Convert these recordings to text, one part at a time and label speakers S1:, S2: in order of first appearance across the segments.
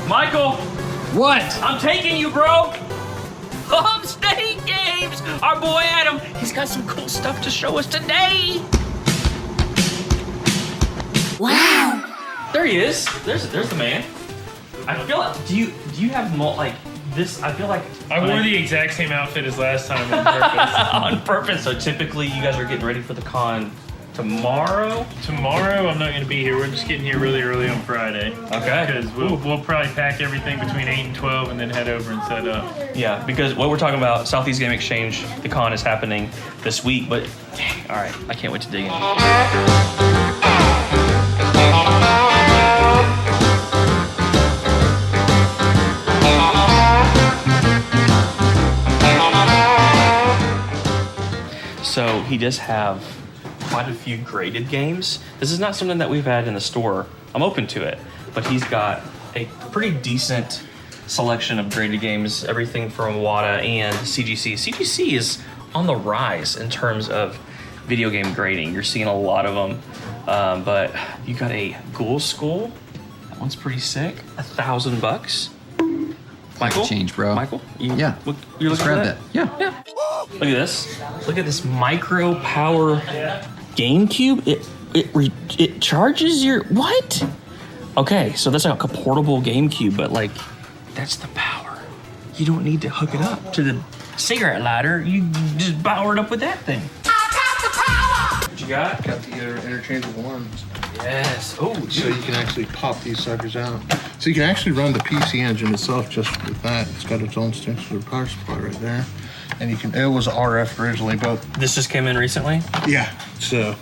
S1: Michael!
S2: What?
S1: I'm taking you, bro! Upstate Games! Our boy Adam, he's got some cool stuff to show us today! Wow! There he is. There's the man. I feel like, do you have like this? I feel like
S3: I wore the exact same outfit as last time on purpose.
S1: On purpose. So typically you guys are getting ready for the con tomorrow?
S3: Tomorrow I'm not going to be here. We're just getting here really early on Friday.
S1: Okay.
S3: Because we'll probably pack everything between 8 and 12 and then head over and set up.
S1: Yeah, because what we're talking about, Southeast Game Exchange, the con is happening this week, but dang, all right, I can't wait to dig in. So he does have quite a few graded games. This is not something that we've had in the store. I'm open to it, but he's got a pretty decent selection of graded games, everything from WATA and CGC. CGC is on the rise in terms of video game grading. You're seeing a lot of them, but you got a Ghoul School. That one's pretty sick. $1,000. Michael?
S2: Change, bro.
S1: Michael?
S2: Yeah.
S1: You're looking for that?
S2: Yeah.
S1: Look at this. Look at this micro power GameCube. It charges your what? Okay, so that's like a portable GameCube, but like that's the power. You don't need to hook it up to the cigarette lighter. You just power it up with that thing. I got the power. What you got?
S4: Got the interchangeable ones.
S1: Yes. Oh,
S4: So you can actually pop these suckers out. So you can actually run the PC engine itself just with that. It's got its own extension power supply right there. And you can, it was RF originally, but
S1: this just came in recently?
S4: yeah. So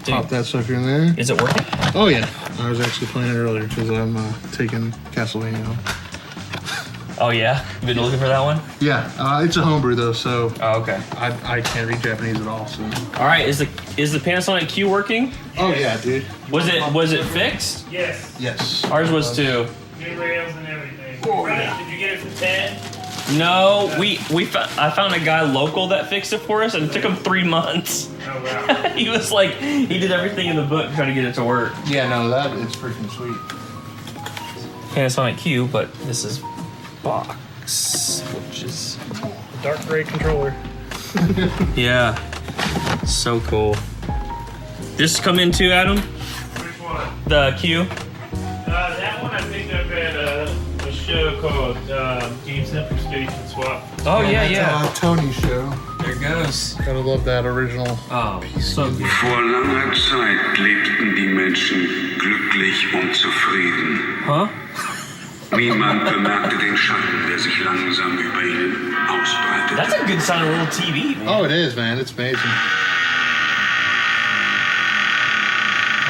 S4: pop that sucker in there.
S1: Is it working?
S4: Oh yeah. I was actually playing it earlier because I'm taking Castlevania home.
S1: Oh yeah? You been looking for that one?
S4: Yeah, it's a homebrew though, so
S1: Oh, okay.
S4: I can't read Japanese at all. So.
S1: All right, is the Panasonic Q working?
S4: Oh yeah, dude.
S1: Was it fixed?
S3: Yes.
S4: Yes.
S1: Ours was too.
S3: New rails and everything.
S4: Oh,
S3: Right,
S4: yeah.
S3: did you get it for 10?
S1: No, I found a guy local that fixed it for us, and it took him 3 months.
S3: Oh, wow.
S1: He was like, he did everything in the book trying to get it to work.
S4: Yeah, no, that is freaking sweet.
S1: Panasonic Q, but this is box, which is
S3: Dark gray controller.
S1: yeah, so cool. This come in too, Adam?
S3: Which one?
S1: The Q.
S3: That one I picked up at a show called Game Center Station Swap.
S1: Oh yeah, yeah.
S4: Tony's show.
S1: There it goes.
S4: Gotta love that original.
S1: Oh, so good.
S5: Vor langer Zeit lebten die Menschen glücklich und zufrieden.
S1: Huh?
S5: Niemand bemerkte den Schatten, der sich langsam über ihnen ausbreitete.
S1: That's a good sounding little TV, man.
S4: Oh, it is, man. It's amazing.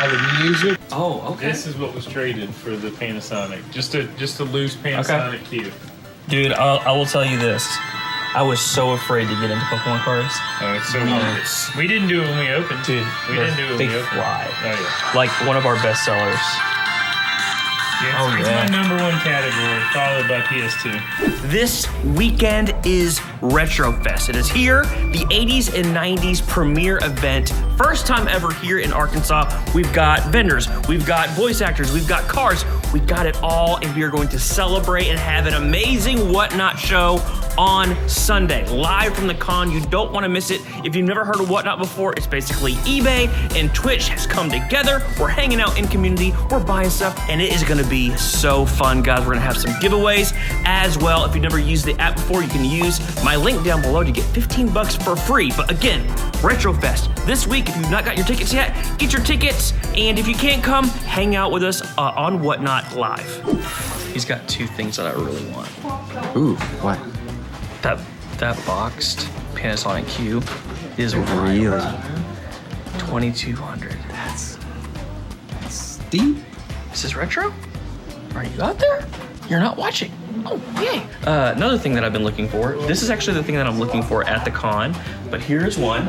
S4: All the music.
S1: Oh, okay.
S3: This is what was traded for the Panasonic. Just a loose Panasonic Q.
S1: Dude, I will tell you this. I was so afraid to get into Pokemon cards.
S3: Oh, it's so hard. We didn't do it when we opened.
S1: Dude,
S3: we didn't do it when
S1: they
S3: we opened.
S1: fly.
S3: Oh, yeah.
S1: Like one of our best sellers.
S3: Yeah, it's my number one category, followed by PS2.
S1: This weekend is Retrofest. It is here, the 80s and 90s premiere event. First time ever here in Arkansas. We've got vendors, we've got voice actors, we've got cars, we got it all, and we are going to celebrate and have an amazing Whatnot show on Sunday, live from the con. You don't want to miss it. If you've never heard of Whatnot before, it's basically eBay and Twitch has come together. We're hanging out in community, we're buying stuff, and it is going to be so fun, guys. We're going to have some giveaways as well. If you've never used the app before, you can use my link down below to get $15 for free. But again, Retrofest this week. If you've not got your tickets yet, get your tickets. And if you can't come, hang out with us on Whatnot Live. He's got two things that I really want.
S2: Ooh, what?
S1: That boxed Panasonic Q is
S2: Really?
S1: $2,200.
S2: That's steep.
S1: Is this retro? Are you out there? You're not watching. Oh, yay. Another thing that I've been looking for. This is actually the thing that I'm looking for at the con, but here's one.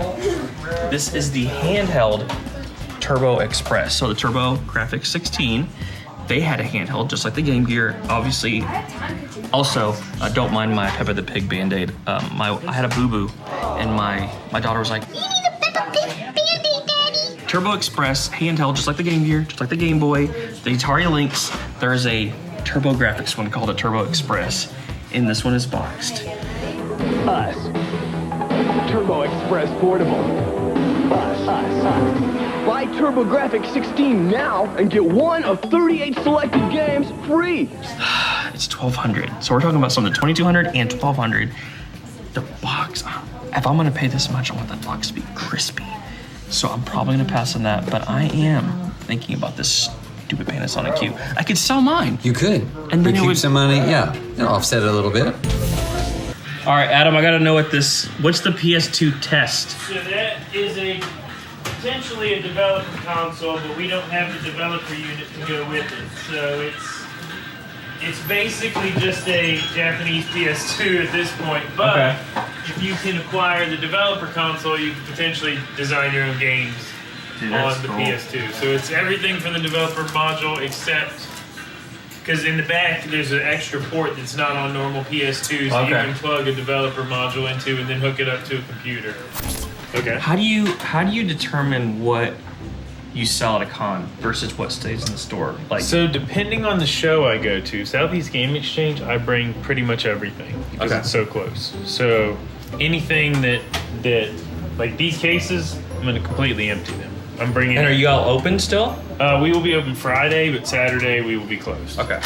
S1: This is the handheld Turbo Express. So the Turbo Graphics 16, they had a handheld just like the Game Gear, obviously. Also, don't mind my Peppa the Pig Band-Aid. I had a boo-boo, and my daughter was like, "You need a Peppa Pig Band-Aid, Daddy." Turbo Express handheld, just like the Game Gear, just like the Game Boy, the Atari Lynx. There's a Turbo Graphics one called a Turbo Express, and this one is boxed.
S6: Us. Turbo Express Portable. Us. Buy TurboGrafx 16 now and get one of 38 selected games free.
S1: It's $1,200. So we're talking about something $2,200 and $1,200. The box, if I'm gonna pay this much, I want that box to be crispy. So I'm probably gonna pass on that, but I am thinking about this stupid Panasonic Q. I could sell mine.
S2: You could.
S1: And then it
S2: keep
S1: would-
S2: some money. Yeah, it'll offset it a little bit.
S1: All right, Adam, I gotta know what's the PS2 test?
S3: So that is potentially a developer console, but we don't have the developer unit to go with it. So it's basically just a Japanese PS2 at this point. But if you can acquire the developer console, you can potentially design your own games on the PS2. So it's everything from the developer module except, because in the back there's an extra port that's not on normal PS2s that you can plug a developer module into and then hook it up to a computer. Okay.
S1: How do you determine what you sell at a con versus what stays in the store? Like,
S3: So depending on the show I go to, Southeast Game Exchange, I bring pretty much everything because it's so close. So anything that like these cases, I'm gonna completely empty them. I'm bringing.
S1: and are you all open still?
S3: We will be open Friday, but Saturday we will be closed.
S1: Okay.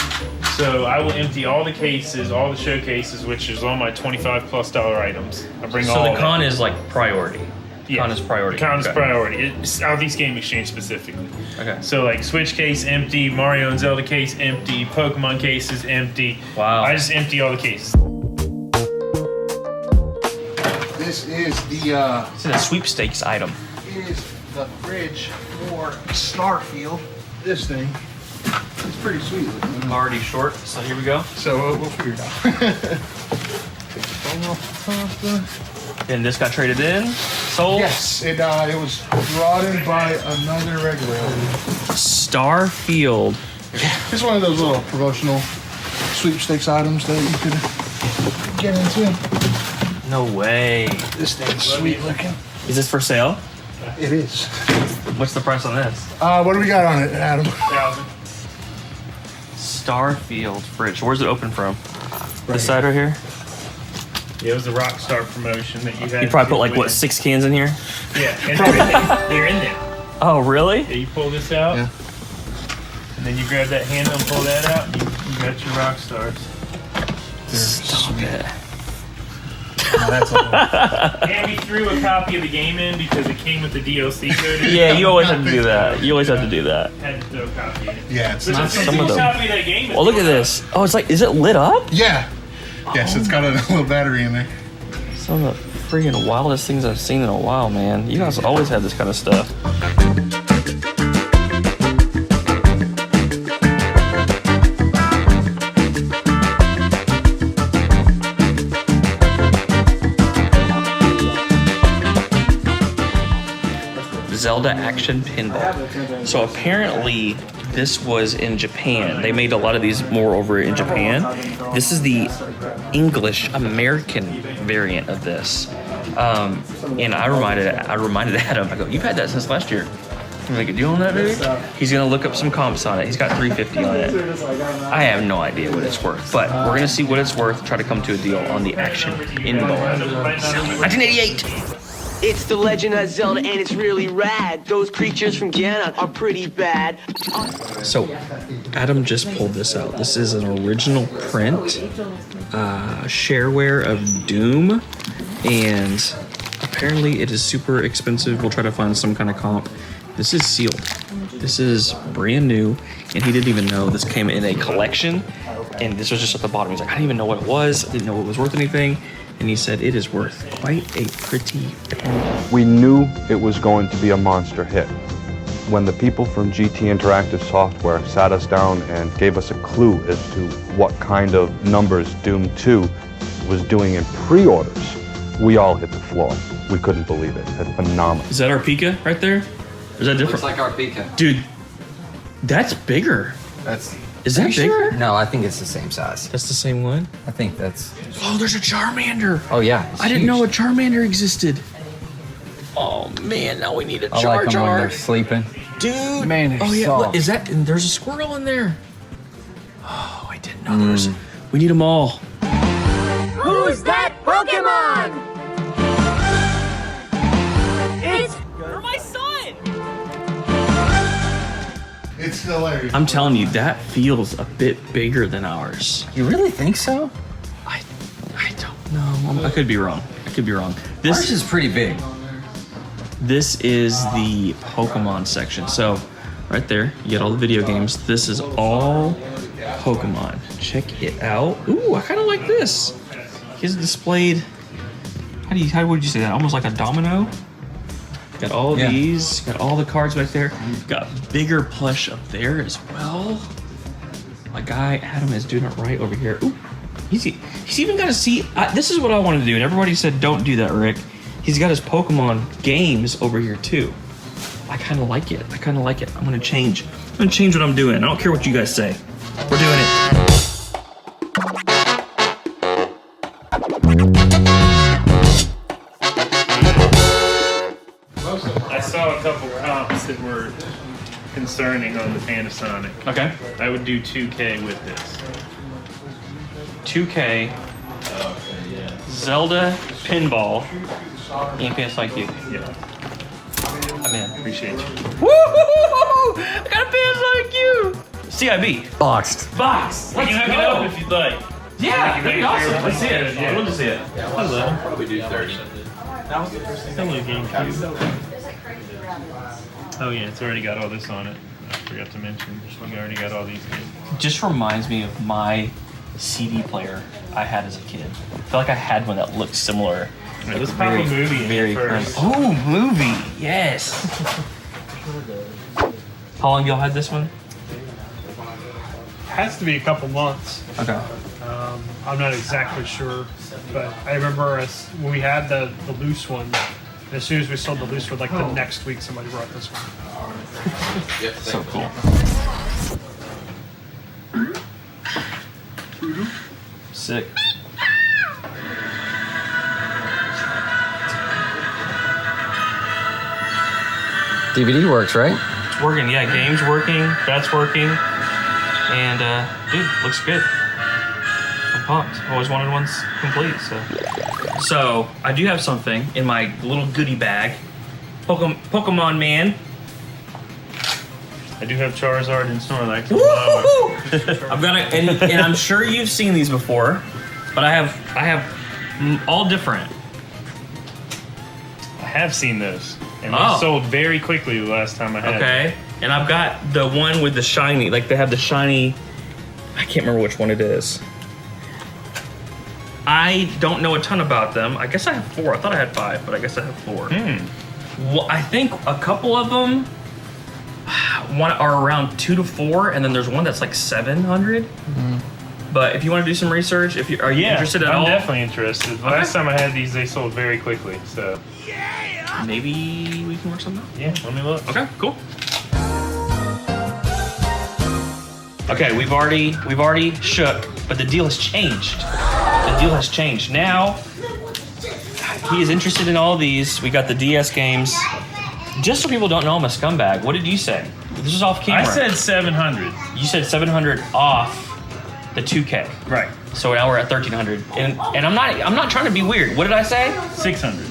S3: So I will empty all the cases, all the showcases, which is all my $25+ items. I bring all.
S1: So the
S3: that.
S1: con is like priority.
S3: Yes.
S1: Con is priority.
S3: The con is
S1: Okay.
S3: priority. It's Southeast Game Exchange specifically.
S1: Okay.
S3: So like Switch case empty, Mario and Zelda case empty, Pokemon cases empty.
S1: Wow.
S3: I just empty all the cases.
S4: This is the
S1: It's a sweepstakes item.
S4: the fridge for Starfield. This thing, it's pretty sweet looking.
S1: Already short, so here we go.
S4: So we'll figure it out. Take the phone off the top.
S1: And this got traded in, sold.
S4: Yes, it was brought in by another regular.
S1: Starfield.
S4: It's one of those little promotional sweepstakes items that you could get into.
S1: No way.
S4: This thing's sweet looking.
S1: Is this for sale?
S4: It is.
S1: What's the price on this?
S4: What do we got on it, Adam?
S3: 1,000.
S1: Starfield fridge. Where's it open from? This side right here?
S3: Yeah, it was the Rockstar promotion that you had.
S1: You probably put like
S3: with
S1: what,
S3: it.
S1: 6 cans in here?
S3: Yeah, and they're in there. They're in there.
S1: Oh, really?
S3: Yeah, you pull this out,
S4: Yeah.
S3: and then you grab that handle and pull that out, and you got your Rockstars.
S1: Stop it.
S4: That's all.
S3: And we threw a copy of the game in because it came with the DLC code.
S1: Yeah, you always have to do that. You always have to do that.
S3: Had to throw a copy in.
S4: Yeah, it's
S3: But
S4: not
S3: the
S1: some of
S3: physical
S1: them.
S3: copy of that game is
S1: Oh, look at
S3: still
S1: this. Oh, it's like, is it lit up?
S4: Yeah. Yes, it's got a little battery in there.
S1: Some of the freaking wildest things I've seen in a while, man. You guys always have this kind of stuff. Zelda Action Pinball. So apparently this was in Japan. They made a lot of these more over in Japan. This is the English American variant of this. And I reminded Adam, I go, you've had that since last year. Can we make a deal on that, baby? He's gonna look up some comps on it. He's got $350 on it. I have no idea what it's worth, but we're gonna see what it's worth, try to come to a deal on the Action Pinball. 1988!
S7: It's the Legend of Zelda, and it's really rad. Those creatures from Ganon are pretty bad.
S1: So, Adam just pulled this out. This is an original print, shareware of Doom, and apparently it is super expensive. We'll try to find some kind of comp. This is sealed. This is brand new, and he didn't even know this came in a collection, and this was just at the bottom. He's like, I didn't even know what it was. I didn't know it was worth anything. And he said it is worth quite a pretty penny.
S8: We knew it was going to be a monster hit. When the people from GT Interactive Software sat us down and gave us a clue as to what kind of numbers Doom 2 was doing in pre-orders, we all hit the floor. We couldn't believe it. It's phenomenal.
S1: Is that our Pika right there? Or is that different?
S2: Looks like our Pika.
S1: Dude, that's bigger. Is that bigger?
S2: Sure? No, I think it's the same size.
S1: That's the same one?
S2: I think that's.
S1: Oh, there's a Charmander.
S2: Oh yeah. it's
S1: I didn't
S2: huge.
S1: know a Charmander existed. Oh man, now we need a
S2: I
S1: Jar
S2: like them when
S1: Jar.
S2: they're sleeping.
S1: Dude.
S2: Man, they're
S1: oh, yeah.
S2: soft.
S1: Look, is that, and there's a squirrel in there. Oh, I didn't know there was. We need them all.
S9: Who's that Pokemon? It's
S1: For my son.
S4: It's hilarious.
S1: I'm telling you, that feels a bit bigger than ours.
S2: You really think so?
S1: I don't know. I could be wrong.
S2: Ours
S1: This
S2: is pretty big.
S1: This is the Pokemon section. So, right there, you get all the video games. This is all Pokemon. Check it out. Ooh, I kind of like this. He's displayed. How would you say that? Almost like a domino. Got all of these. Got all the cards back there. Got bigger plush up there as well. My guy Adam is doing it right over here. Ooh, he's even got a seat. This is what I wanted to do, and everybody said don't do that, Rick. He's got his Pokemon games over here too. I kind of like it. I'm gonna change. What I'm doing. I don't care what you guys say. We're doing it.
S3: I saw a couple comps that were concerning on the Panasonic.
S1: Okay.
S3: I would do 2K with this.
S1: 2K. Zelda Pinball. EMPS like you.
S3: Yeah.
S1: I'm in.
S3: Appreciate you.
S1: Woo! I got a PS like you. CIB.
S2: Boxed.
S1: Box.
S3: We can hook it up if you'd like.
S1: Yeah, that'd be awesome. Let's see it.
S3: Yeah.
S1: We'll just see it.
S3: Hello. Probably do 30. Hello, GameCube. Oh yeah, it's already got all this on it. I forgot to mention. We already got all these games.
S1: Just reminds me of my CD player I had as a kid. I feel like I had one that looked similar.
S3: It was probably a movie in it first.
S1: Oh, movie. Yes. How long y'all had this one?
S10: Has to be a couple months.
S1: Okay.
S10: I'm not exactly sure, but I remember when we had the loose one. As soon as we sold the loose one, like the next week, somebody brought this one.
S1: So cool. Sick.
S2: DVD works, right?
S1: It's working. Yeah, game's working. That's working. And dude, looks good. I'm pumped. Always wanted one's complete. So I do have something in my little goodie bag. Pokemon Man.
S3: I do have Charizard and Snorlax.
S1: I've got it, and I'm sure you've seen these before, but I have all different.
S3: I have seen those. And they sold very quickly the last time I had them.
S1: Okay. And I've got the one with the shiny, like they have the shiny, I can't remember which one it is. I don't know a ton about them. I guess I have 4. I thought I had 5, but I guess I have 4. Well, I think a couple of them one are around 2 to 4, and then there's one that's like 700. But if you want to do some research, are you interested at all?
S3: I'm definitely interested. The last time I had these, they sold very quickly. So
S1: maybe we can work something out.
S3: yeah, let me look.
S1: Okay, cool. Okay, we've already shook, but the deal has changed. The deal has changed. Now, he is interested in all these. We got the DS games. Just so people don't know I'm a scumbag, what did you say? This is off camera.
S3: I said 700.
S1: You said 700 off the 2K.
S3: Right.
S1: So now we're at 1300. And I'm not trying to be weird. What did I say?
S3: 600.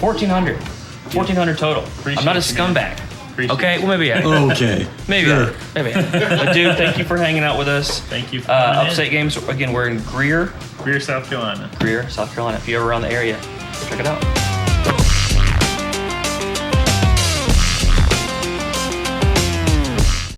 S1: 1400. 1400 total. I'm not a scumbag. Okay, well maybe
S2: Okay.
S1: Maybe maybe. But dude, thank you for hanging out with us.
S3: Thank you for coming in.
S1: Upstate Games. Again, we're in Greer,
S3: South Carolina.
S1: South Carolina. If you're ever around the area, check it out.